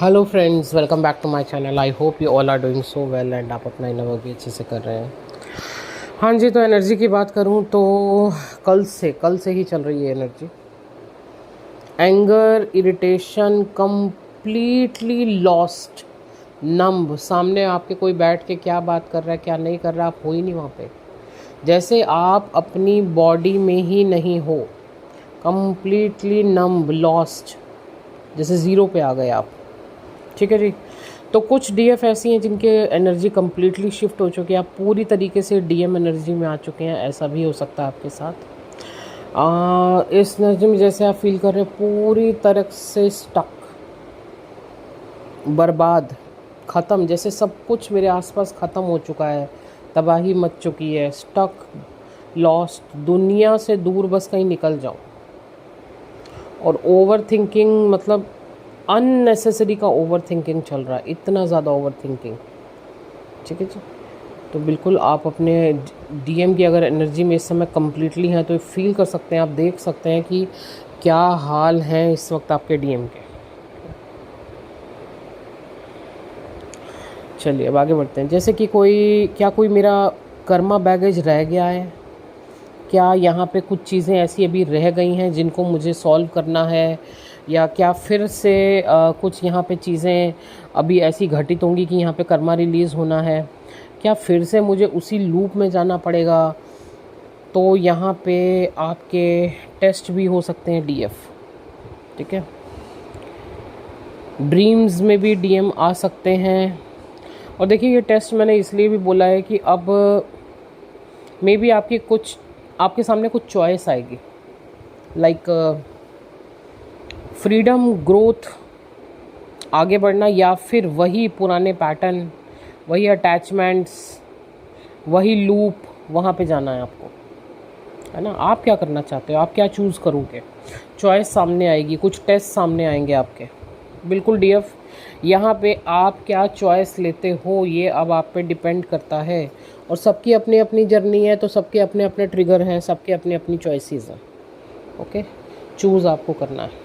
Hello friends, welcome back to my channel. I hope you all are doing so well and आप अपना inner work भी अच्छे से कर रहे हैं। हाँ जी, तो एनर्जी की बात करूँ तो कल से ही चल रही है energy. Anger, irritation, completely lost, numb. सामने आपके कोई बैठ के क्या बात कर रहा है क्या नहीं कर रहा, आप हो ही नहीं वहाँ पे। जैसे आप अपनी बॉडी में ही नहीं हो, कंप्लीटली नंब, लॉस्ट, जैसे ज़ीरो पे आ गए आप। ठीक है जी। तो कुछ डीएफ ऐसी हैं जिनके एनर्जी कम्प्लीटली शिफ्ट हो चुकी है, आप पूरी तरीके से डीएम एनर्जी में आ चुके हैं। ऐसा भी हो सकता है आपके साथ। इस एनर्जी में जैसे आप फील कर रहे हैं पूरी तरह से स्टक, बर्बाद, ख़त्म, जैसे सब कुछ मेरे आसपास ख़त्म हो चुका है, तबाही मच चुकी है, स्टक, लॉस्ट, दुनिया से दूर, बस कहीं निकल जाओ। और ओवर थिंकिंग, मतलब अननेसेसरी का ओवर थिंकिंग चल रहा है, इतना ज़्यादा ओवर थिंकिंग। ठीक है जी। तो बिल्कुल आप अपने डीएम की अगर एनर्जी में इस समय कम्प्लीटली हैं तो फील कर सकते हैं, आप देख सकते हैं कि क्या हाल है इस वक्त आपके डीएम के। चलिए अब आगे बढ़ते हैं। जैसे कि कोई मेरा कर्मा बैगेज रह गया है क्या, यहाँ पे कुछ चीज़ें ऐसी अभी रह गई हैं जिनको मुझे सॉल्व करना है, या क्या फिर से कुछ यहाँ पे चीज़ें अभी ऐसी घटित होंगी कि यहाँ पे कर्मा रिलीज़ होना है, क्या फिर से मुझे उसी लूप में जाना पड़ेगा। तो यहाँ पे आपके टेस्ट भी हो सकते हैं डीएफ। ठीक है, ड्रीम्स में भी डीएम आ सकते हैं। और देखिए, ये टेस्ट मैंने इसलिए भी बोला है कि अब मे बी आपके सामने कुछ चॉइस आएगी, लाइक फ्रीडम, ग्रोथ, आगे बढ़ना, या फिर वही पुराने पैटर्न, वही अटैचमेंट्स, वही लूप, वहाँ पे जाना है आपको, है ना। आप क्या करना चाहते हो, आप क्या चूज़ करोगे, चॉइस सामने आएगी, कुछ टेस्ट सामने आएंगे आपके। बिल्कुल डीएफ, यहाँ पे आप क्या चॉइस लेते हो ये अब आप पे डिपेंड करता है। और सबकी अपनी अपनी जर्नी है, तो सबके अपने अपने ट्रिगर हैं, सबके अपनी अपनी चॉइसेस हैं। ओके, चूज़ आपको करना है।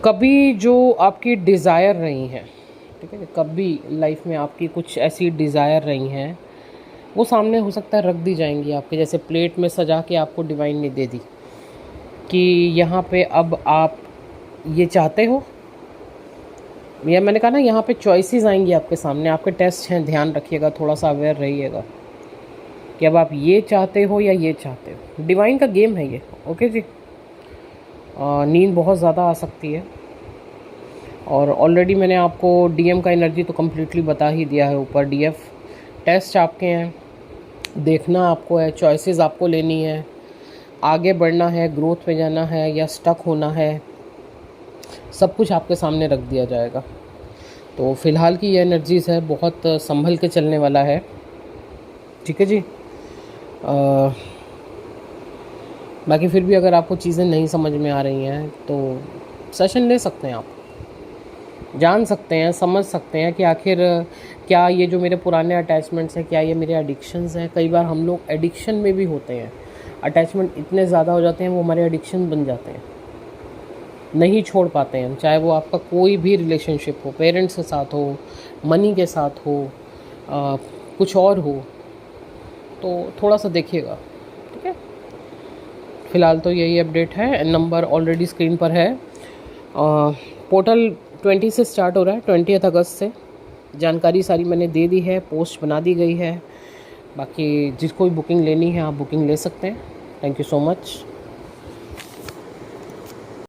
कभी जो आपकी डिज़ायर रही हैं, ठीक है, कभी लाइफ में आपकी कुछ ऐसी डिज़ायर रही हैं, वो सामने हो सकता है रख दी जाएंगी आपके, जैसे प्लेट में सजा के आपको डिवाइन ने दे दी कि यहाँ पे अब आप ये चाहते हो। या मैंने कहा ना, यहाँ पे चॉइसेस आएंगी आपके सामने, आपके टेस्ट हैं, ध्यान रखिएगा, थोड़ा सा अवेयर रहिएगा कि अब आप ये चाहते हो या ये चाहते हो। डिवाइन का गेम है ये। ओके जी। नींद बहुत ज़्यादा आ सकती है, और ऑलरेडी मैंने आपको डीएम का एनर्जी तो कम्प्लीटली बता ही दिया है ऊपर। डीएफ टेस्ट आपके हैं, देखना आपको है, चॉइसेस आपको लेनी है, आगे बढ़ना है, ग्रोथ में जाना है या स्टक होना है, सब कुछ आपके सामने रख दिया जाएगा। तो फ़िलहाल की ये एनर्जीज़ है, बहुत संभल के चलने वाला है। ठीक है जी। बाकी फिर भी अगर आपको चीज़ें नहीं समझ में आ रही हैं तो सेशन ले सकते हैं, आप जान सकते हैं, समझ सकते हैं कि आखिर क्या ये जो मेरे पुराने अटैचमेंट्स हैं, क्या ये मेरे एडिक्शंस हैं। कई बार हम लोग एडिक्शन में भी होते हैं, अटैचमेंट इतने ज़्यादा हो जाते हैं वो हमारे एडिक्शन बन जाते हैं, नहीं छोड़ पाते हैं। चाहे वो आपका कोई भी रिलेशनशिप हो, पेरेंट्स के साथ हो, मनी के साथ हो, कुछ और हो, तो थोड़ा सा देखिएगा। ठीक है, फ़िलहाल तो यही अपडेट है। नंबर ऑलरेडी स्क्रीन पर है। पोर्टल 20 से स्टार्ट हो रहा है, 20 अगस्त से। जानकारी सारी मैंने दे दी है, पोस्ट बना दी गई है। बाकी जिसको भी बुकिंग लेनी है आप बुकिंग ले सकते हैं। Thank you so much.